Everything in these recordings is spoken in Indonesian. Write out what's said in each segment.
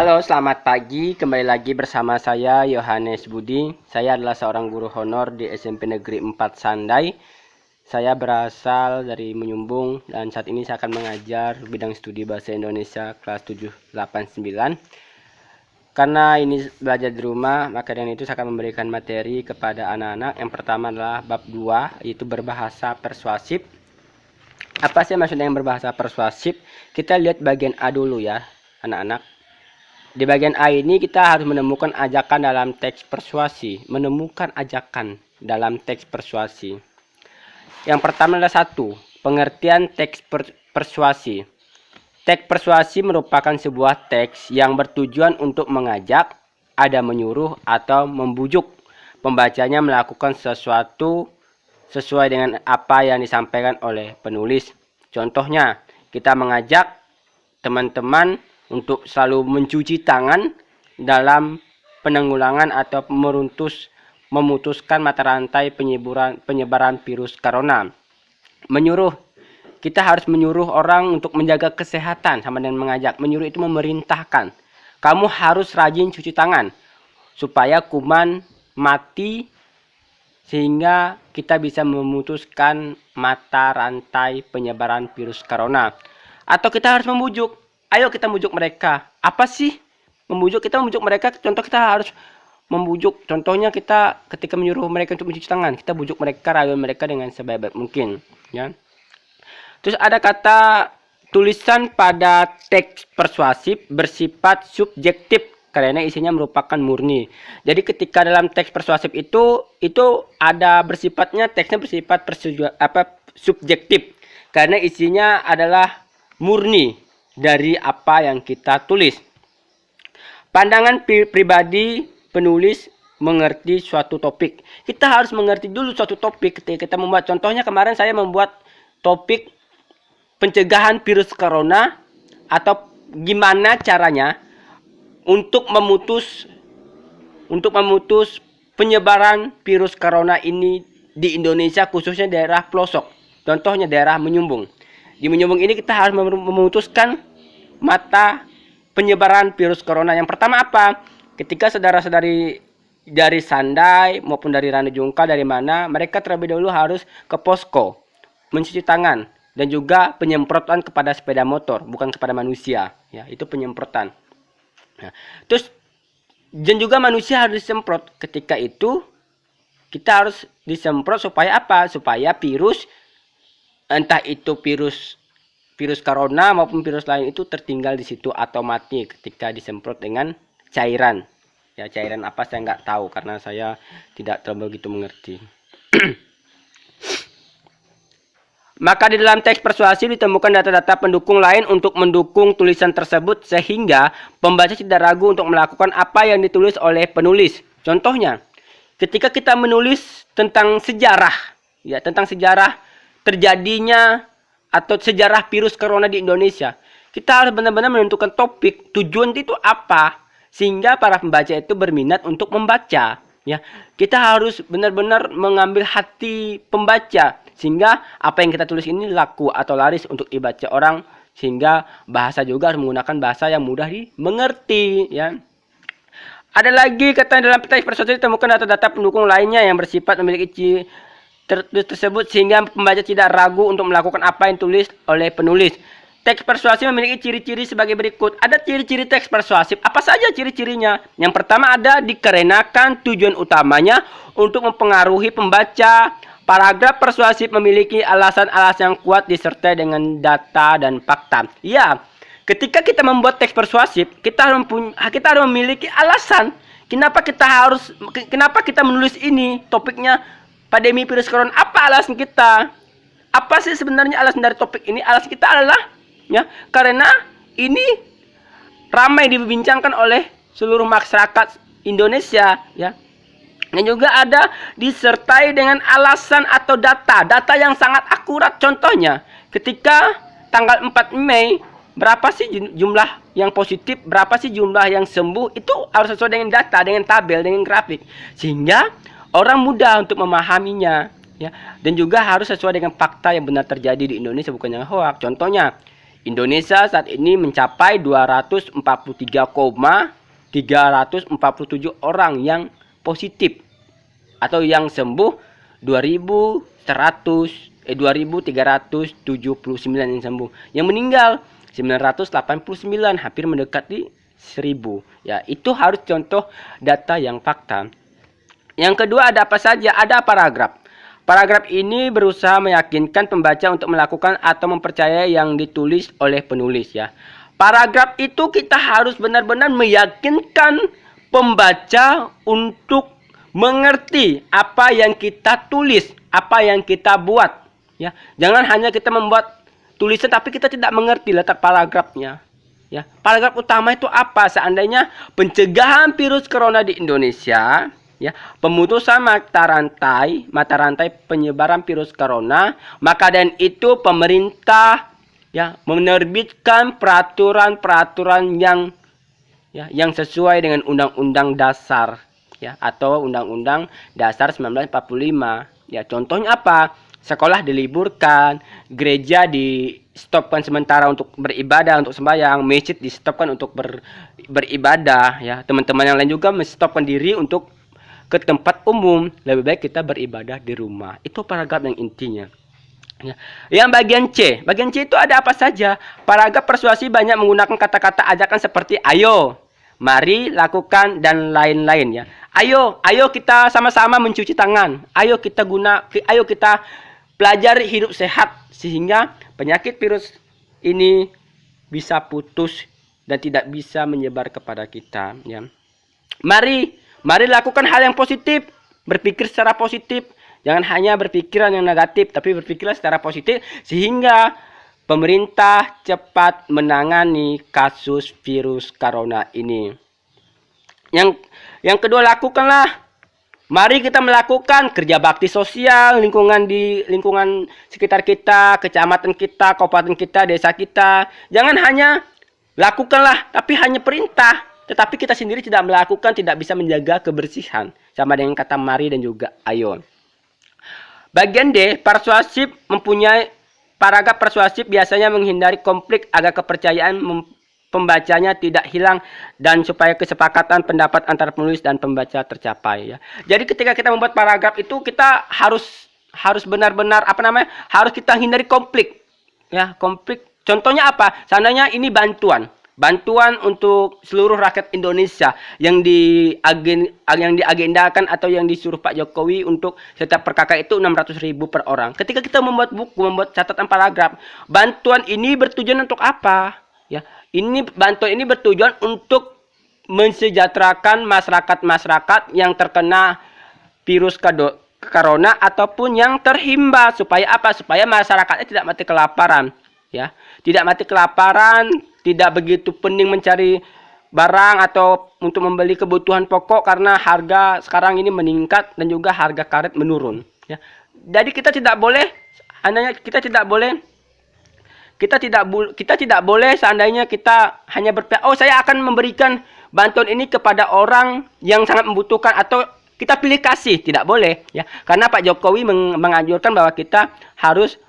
Halo, selamat pagi. Kembali lagi bersama saya Yohanes Budi. Saya adalah seorang guru honor di SMP Negeri 4 Sandai. Saya berasal dari Menyumbung dan saat ini saya akan mengajar bidang studi bahasa Indonesia kelas 7, 8, 9. Karena ini belajar di rumah, maka dengan itu saya akan memberikan materi kepada anak-anak. Yang pertama adalah bab 2, yaitu berbahasa persuasif. Apa sih maksudnya yang berbahasa persuasif? Kita lihat bagian A dulu ya, anak-anak. Di bagian A ini kita harus menemukan ajakan dalam teks persuasi. Menemukan ajakan dalam teks persuasi. Yang pertama adalah 1. Pengertian teks persuasi. Teks persuasi merupakan sebuah teks yang bertujuan untuk mengajak, ada menyuruh atau membujuk pembacanya melakukan sesuatu sesuai dengan apa yang disampaikan oleh penulis. Contohnya, kita mengajak teman-teman untuk selalu mencuci tangan dalam penanggulangan atau memutuskan mata rantai penyebaran virus corona. Menyuruh, kita harus menyuruh orang untuk menjaga kesehatan sama dengan mengajak. Menyuruh itu memerintahkan. Kamu harus rajin cuci tangan supaya kuman mati sehingga kita bisa memutuskan mata rantai penyebaran virus corona. Atau kita harus membujuk. Ayo kita membujuk mereka. Apa sih membujuk? Kita membujuk mereka. Contoh kita harus membujuk. Contohnya kita ketika menyuruh mereka untuk mencuci tangan, kita bujuk mereka, rayu mereka dengan sebaik-baik mungkin. Ya. Terus ada kata tulisan pada teks persuasif bersifat subjektif karena isinya merupakan murni. Jadi ketika dalam teks persuasif itu ada teksnya bersifat subjektif karena isinya adalah murni dari apa yang kita tulis. Pandangan pribadi penulis mengerti suatu topik. Kita harus mengerti dulu suatu topik ketika kita membuat. Contohnya kemarin saya membuat topik pencegahan virus corona atau gimana caranya untuk memutus penyebaran virus corona ini di Indonesia, khususnya daerah pelosok. Contohnya daerah Menyumbung. Di Menyumbung ini kita harus memutuskan mata penyebaran virus corona. Yang pertama apa? Ketika saudara-saudari dari Sandai maupun dari Randu Jungkal dari mana, mereka terlebih dahulu harus ke posko, mencuci tangan dan juga penyemprotan kepada sepeda motor, bukan kepada manusia. Ya, itu penyemprotan. Nah, terus dan juga manusia harus disemprot. Ketika itu kita harus disemprot supaya apa? Supaya virus, entah itu virus corona maupun virus lain itu tertinggal di situ atau mati ketika disemprot dengan cairan. Ya, cairan apa saya nggak tahu karena saya tidak terlalu begitu mengerti. Maka di dalam teks persuasi ditemukan data-data pendukung lain untuk mendukung tulisan tersebut sehingga pembaca tidak ragu untuk melakukan apa yang ditulis oleh penulis. Contohnya, ketika kita menulis tentang sejarah, ya, tentang sejarah terjadinya atau sejarah virus corona di Indonesia, kita harus benar-benar menentukan topik, tujuan itu apa, sehingga para pembaca itu berminat untuk membaca. Ya, kita harus benar-benar mengambil hati pembaca, sehingga apa yang kita tulis ini laku atau laris untuk dibaca orang, sehingga bahasa juga harus menggunakan bahasa yang mudah dimengerti. Ya. Ada lagi kata dalam teks persuasi ditemukan data-data pendukung lainnya yang bersifat memiliki tersebut sehingga pembaca tidak ragu untuk melakukan apa yang ditulis oleh penulis. Teks persuasif memiliki ciri-ciri sebagai berikut. Ada ciri-ciri teks persuasif. Apa saja ciri-cirinya? Yang pertama ada dikarenakan tujuan utamanya untuk mempengaruhi pembaca. Paragraf persuasif memiliki alasan-alasan yang kuat disertai dengan data dan fakta. Ya, ketika kita membuat teks persuasif, kita harus memiliki alasan. Kenapa kita menulis ini topiknya pandemi virus corona? Apa alasan kita? Apa sih sebenarnya alasan dari topik ini? Alasan kita adalah ya, karena ini ramai dibincangkan oleh seluruh masyarakat Indonesia, ya. Dan juga ada disertai dengan alasan atau data yang sangat akurat. Contohnya, ketika tanggal 4 Mei, berapa sih jumlah yang positif, berapa sih jumlah yang sembuh, itu harus sesuai dengan data, dengan tabel, dengan grafik. Sehingga orang mudah untuk memahaminya, ya. Dan juga harus sesuai dengan fakta yang benar terjadi di Indonesia, bukan yang hoax. Contohnya, Indonesia saat ini mencapai 243,347 orang yang positif atau yang sembuh 2.379 yang sembuh. Yang meninggal 989, hampir mendekati 1.000. Ya, itu harus contoh data yang fakta. Yang kedua ada apa saja? Ada paragraf. Paragraf ini berusaha meyakinkan pembaca untuk melakukan atau mempercayai yang ditulis oleh penulis ya. Paragraf itu kita harus benar-benar meyakinkan pembaca untuk mengerti apa yang kita tulis, apa yang kita buat ya. Jangan hanya kita membuat tulisan tapi kita tidak mengerti letak paragrafnya. Ya, paragraf utama itu apa? Seandainya pencegahan virus corona di Indonesia, ya, pemutusan mata rantai penyebaran virus corona, maka dan itu pemerintah ya menerbitkan peraturan-peraturan yang sesuai dengan Undang-Undang Dasar ya atau Undang-Undang Dasar 1945. Ya, contohnya apa? Sekolah diliburkan, gereja di-stopkan sementara untuk beribadah, untuk sembahyang, masjid di-stopkan untuk beribadah ya. Teman-teman yang lain juga men-stopkan diri untuk ke tempat umum. Lebih baik kita beribadah di rumah. Itu paragraf yang intinya. Ya. Yang bagian C itu ada apa saja? Paragraf persuasi banyak menggunakan kata-kata ajakan seperti ayo, mari, lakukan, dan lain-lain ya. Ayo kita sama-sama mencuci tangan. Ayo kita pelajari hidup sehat sehingga penyakit virus ini bisa putus dan tidak bisa menyebar kepada kita ya. Mari lakukan hal yang positif, berpikir secara positif. Jangan hanya berpikiran yang negatif, tapi berpikirlah secara positif sehingga pemerintah cepat menangani kasus virus corona ini. Yang kedua, lakukanlah. Mari kita melakukan kerja bakti sosial lingkungan sekitar kita, kecamatan kita, kabupaten kita, desa kita. Jangan hanya lakukanlah, tapi hanya perintah. Tetapi kita sendiri tidak melakukan, tidak bisa menjaga kebersihan. Sama dengan kata mari dan juga ayo. Bagian D, persuasif mempunyai paragraf persuasif biasanya menghindari konflik agar kepercayaan pembacanya tidak hilang dan supaya kesepakatan pendapat antara penulis dan pembaca tercapai ya. Jadi ketika kita membuat paragraf itu kita harus benar-benar harus kita hindari konflik ya, konflik. Contohnya apa? Seandainya ini bantuan untuk seluruh rakyat Indonesia yang diagendakan atau yang disuruh Pak Jokowi untuk setiap per kakak itu 600.000 per orang. Ketika kita membuat catatan paragraf, bantuan ini bertujuan untuk apa? Ya, bantuan ini bertujuan untuk mensejahterakan masyarakat yang terkena virus corona ataupun yang terhimba supaya apa? Supaya masyarakatnya tidak mati kelaparan, ya. Tidak mati kelaparan, tidak begitu pening mencari barang atau untuk membeli kebutuhan pokok karena harga sekarang ini meningkat dan juga harga karet menurun, ya. Jadi kita tidak boleh seandainya kita hanya berpihak, saya akan memberikan bantuan ini kepada orang yang sangat membutuhkan atau kita pilih kasih, tidak boleh ya. Karena Pak Jokowi menganjurkan bahwa kita harus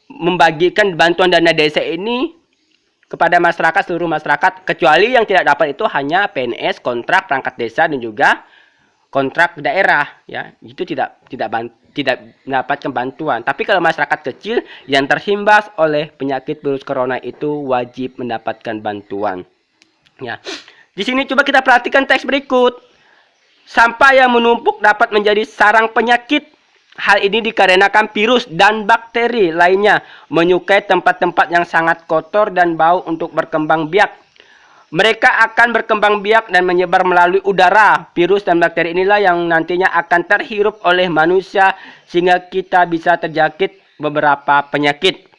membagikan bantuan dana desa ini kepada masyarakat, seluruh masyarakat, kecuali yang tidak dapat itu hanya PNS, kontrak perangkat desa dan juga kontrak daerah ya. Itu tidak mendapatkan bantuan. Tapi kalau masyarakat kecil yang terhimbas oleh penyakit virus corona itu wajib mendapatkan bantuan. Ya. Di sini coba kita perhatikan teks berikut. Sampah yang menumpuk dapat menjadi sarang penyakit. Hal ini dikarenakan virus dan bakteri lainnya menyukai tempat-tempat yang sangat kotor dan bau untuk berkembang biak. Mereka akan berkembang biak dan menyebar melalui udara. Virus dan bakteri inilah yang nantinya akan terhirup oleh manusia sehingga kita bisa terjangkit beberapa penyakit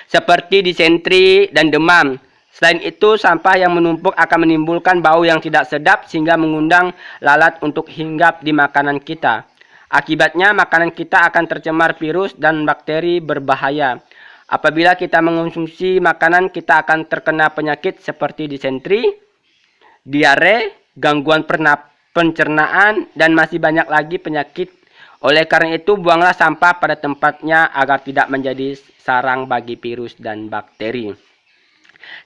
seperti disentri dan demam. Selain itu, sampah yang menumpuk akan menimbulkan bau yang tidak sedap sehingga mengundang lalat untuk hinggap di makanan kita. Akibatnya, makanan kita akan tercemar virus dan bakteri berbahaya. Apabila kita mengonsumsi makanan, kita akan terkena penyakit seperti disentri, diare, gangguan pencernaan, dan masih banyak lagi penyakit. Oleh karena itu, buanglah sampah pada tempatnya agar tidak menjadi sarang bagi virus dan bakteri.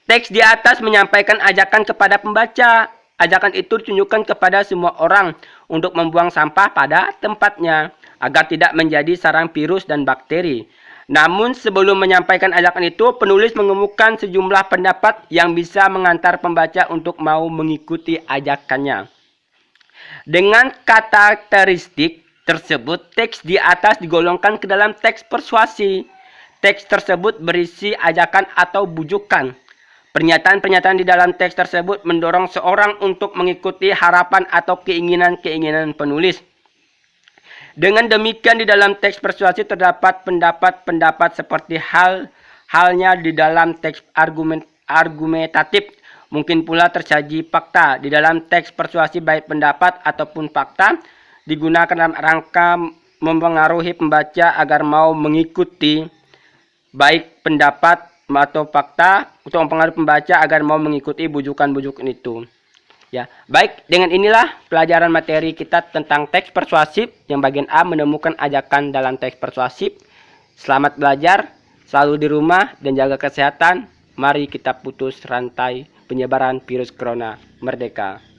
Teks di atas menyampaikan ajakan kepada pembaca. Ajakan itu ditunjukkan kepada semua orang untuk membuang sampah pada tempatnya, agar tidak menjadi sarang virus dan bakteri. Namun sebelum menyampaikan ajakan itu, penulis mengemukakan sejumlah pendapat yang bisa mengantar pembaca untuk mau mengikuti ajakannya. Dengan karakteristik tersebut, teks di atas digolongkan ke dalam teks persuasi. Teks tersebut berisi ajakan atau bujukan. Pernyataan-pernyataan di dalam teks tersebut mendorong seorang untuk mengikuti harapan atau keinginan-keinginan penulis. Dengan demikian, di dalam teks persuasi terdapat pendapat-pendapat seperti halnya di dalam teks argumentatif. Mungkin pula tersaji fakta. Di dalam teks persuasi, baik pendapat ataupun fakta digunakan dalam rangka mempengaruhi pembaca agar mau mengikuti baik pendapat atau fakta untuk mempengaruhi pembaca agar mau mengikuti bujukan-bujukan itu. Ya, baik, dengan inilah pelajaran materi kita tentang teks persuasif yang bagian A, menemukan ajakan dalam teks persuasif. Selamat belajar, selalu di rumah dan jaga kesehatan. Mari kita putus rantai penyebaran virus corona. Merdeka!